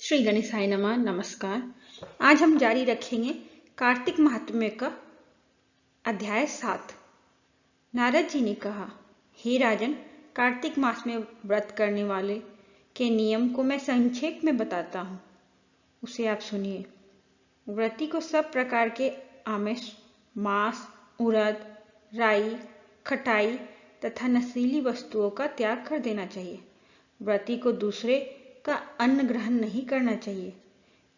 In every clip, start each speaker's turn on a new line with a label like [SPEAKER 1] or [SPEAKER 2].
[SPEAKER 1] श्री गणेशाय नमः। नमस्कार। आज हम जारी रखेंगे कार्तिक महात्म्य का अध्याय 7। नारद जी ने कहा, हे राजन, कार्तिक मास में व्रत करने वाले के नियम को मैं संक्षेप में बताता हूँ, उसे आप सुनिए। व्रती को सब प्रकार के आमिष, मांस, उड़द, राई, खटाई तथा नशीली वस्तुओं का त्याग कर देना चाहिए। व्रती को दूसरे का अन्न ग्रहण नहीं करना चाहिए,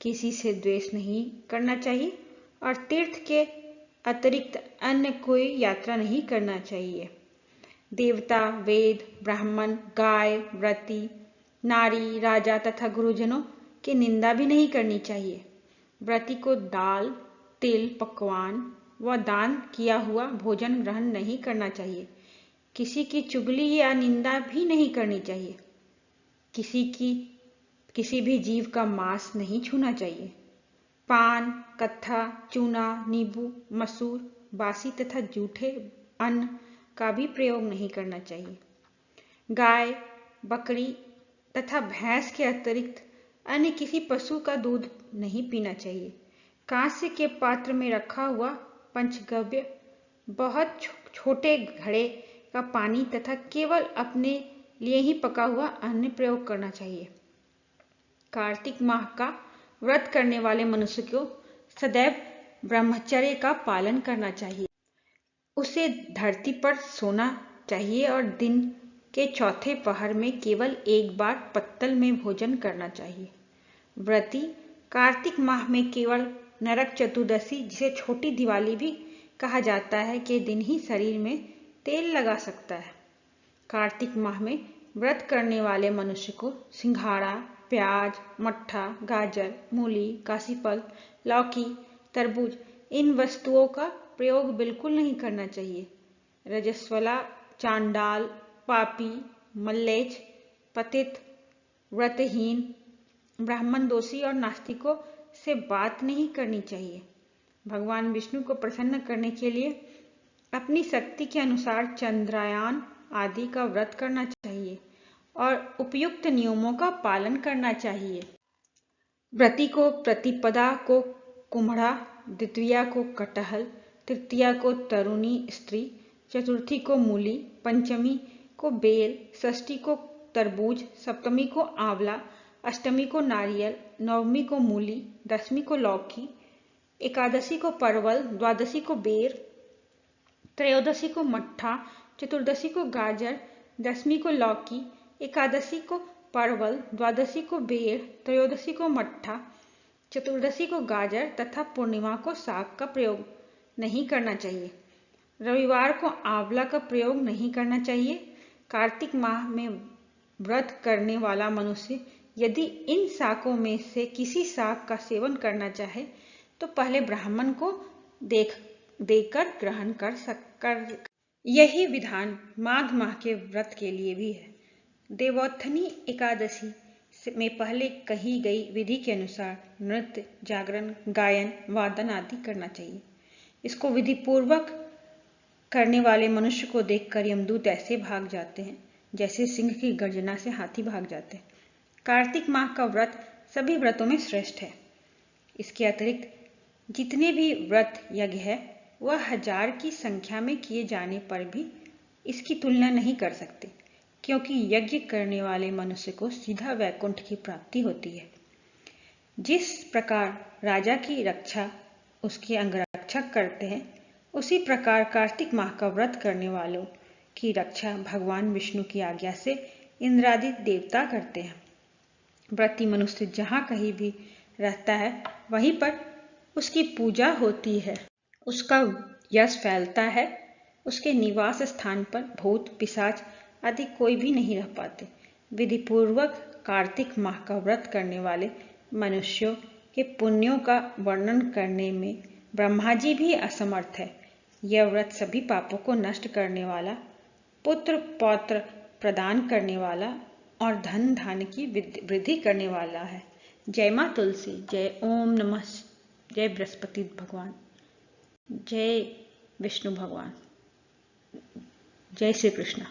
[SPEAKER 1] किसी से द्वेष नहीं करना चाहिए और तीर्थ के अतिरिक्त अन्य कोई यात्रा नहीं करना चाहिए। देवता, वेद, ब्राह्मण, गाय, व्रती, नारी, राजा तथा गुरुजनों की निंदा भी नहीं करनी चाहिए। व्रती को दाल, तिल, पकवान व दान किया हुआ भोजन ग्रहण नहीं करना चाहिए। किसी की चुगली या निंदा भी नहीं करनी चाहिए। किसी भी जीव का मांस नहीं छूना चाहिए। पान, कत्था, चूना, नींबू, मसूर, बासी तथा जूठे अन्न का भी प्रयोग नहीं करना चाहिए। गाय, बकरी तथा भैंस के अतिरिक्त अन्य किसी पशु का दूध नहीं पीना चाहिए। कांस्य के पात्र में रखा हुआ पंचगव्य, बहुत छोटे घड़े का पानी तथा केवल अपने लिए ही पका हुआ अन्न प्रयोग करना चाहिए। कार्तिक माह का व्रत करने वाले मनुष्य को सदैव ब्रह्मचर्य का पालन करना चाहिए। उसे धरती पर सोना चाहिए और दिन के चौथे पहर में केवल एक बार पत्तल में भोजन करना चाहिए। व्रती कार्तिक माह में केवल नरक चतुर्दशी, जिसे छोटी दिवाली भी कहा जाता है, के दिन ही शरीर में तेल लगा सकता है। कार्तिक माह में व्रत करने वाले मनुष्य को सिंघाड़ा, प्याज, मट्ठा, गाजर, मूली, काशीफल, लौकी, तरबूज, इन वस्तुओं का प्रयोग बिल्कुल नहीं करना चाहिए। रजस्वला, चांडाल, पापी, मल्लेच्छ, पतित, व्रतहीन, ब्राह्मण दोषी और नास्तिकों से बात नहीं करनी चाहिए। भगवान विष्णु को प्रसन्न करने के लिए अपनी शक्ति के अनुसार चंद्रयान आदि का व्रत करना चाहिए और उपयुक्त नियमों का पालन करना चाहिए। व्रती को प्रतिपदा को कुम्हड़ा, द्वितीया को कटहल, तृतीया को तरुणी स्त्री, चतुर्थी को मूली, पंचमी को बेल, षष्ठी को तरबूज, सप्तमी को आंवला, अष्टमी को नारियल, नवमी को मूली, दसवीं को लौकी, एकादशी को परवल, द्वादशी को बेर, त्रयोदशी को मट्ठा, चतुर्दशी को गाजर, दसवीं को लौकी, एकादशी को परवल, द्वादशी को बेर, त्रयोदशी को मट्ठा, चतुर्दशी को गाजर तथा पूर्णिमा को साग का प्रयोग नहीं करना चाहिए। रविवार को आंवला का प्रयोग नहीं करना चाहिए। कार्तिक माह में व्रत करने वाला मनुष्य यदि इन शाकों में से किसी शाक का सेवन करना चाहे तो पहले ब्राह्मण को देकर ग्रहण कर। यही विधान माघ माह के व्रत के लिए भी है। देवोत्थनी एकादशी में पहले कही गई विधि के अनुसार नृत्य, जागरण, गायन, वादन आदि करना चाहिए। इसको विधि पूर्वक करने वाले मनुष्य को देखकर यमदूत ऐसे भाग जाते हैं जैसे सिंह की गर्जना से हाथी भाग जाते हैं। कार्तिक माह का व्रत सभी व्रतों में श्रेष्ठ है। इसके अतिरिक्त जितने भी व्रत यज्ञ है वह 1000 की संख्या में किए जाने पर भी इसकी तुलना नहीं कर सकते, क्योंकि यज्ञ करने वाले मनुष्य को सीधा वैकुंठ की प्राप्ति होती है। जिस प्रकार राजा की रक्षा उसके अंगरक्षक करते हैं, उसी प्रकार कार्तिक माह का व्रत करने वालों की रक्षा भगवान विष्णु की आज्ञा से इंद्रादि देवता करते हैं। व्रती मनुष्य जहाँ कहीं भी रहता है वहीं पर उसकी पूजा होती है, उसका यश फैलता है। उसके निवास स्थान पर भूत, पिशाच आदि कोई भी नहीं रह पाते। विधि पूर्वक कार्तिक माह का व्रत करने वाले मनुष्यों के पुण्यों का वर्णन करने में ब्रह्मा जी भी असमर्थ है। यह व्रत सभी पापों को नष्ट करने वाला, पुत्र पौत्र प्रदान करने वाला और धन धान्य की वृद्धि करने वाला है। जय माँ तुलसी। जय ओम नमः। जय बृहस्पति भगवान। जय विष्णु भगवान। जय श्री कृष्ण।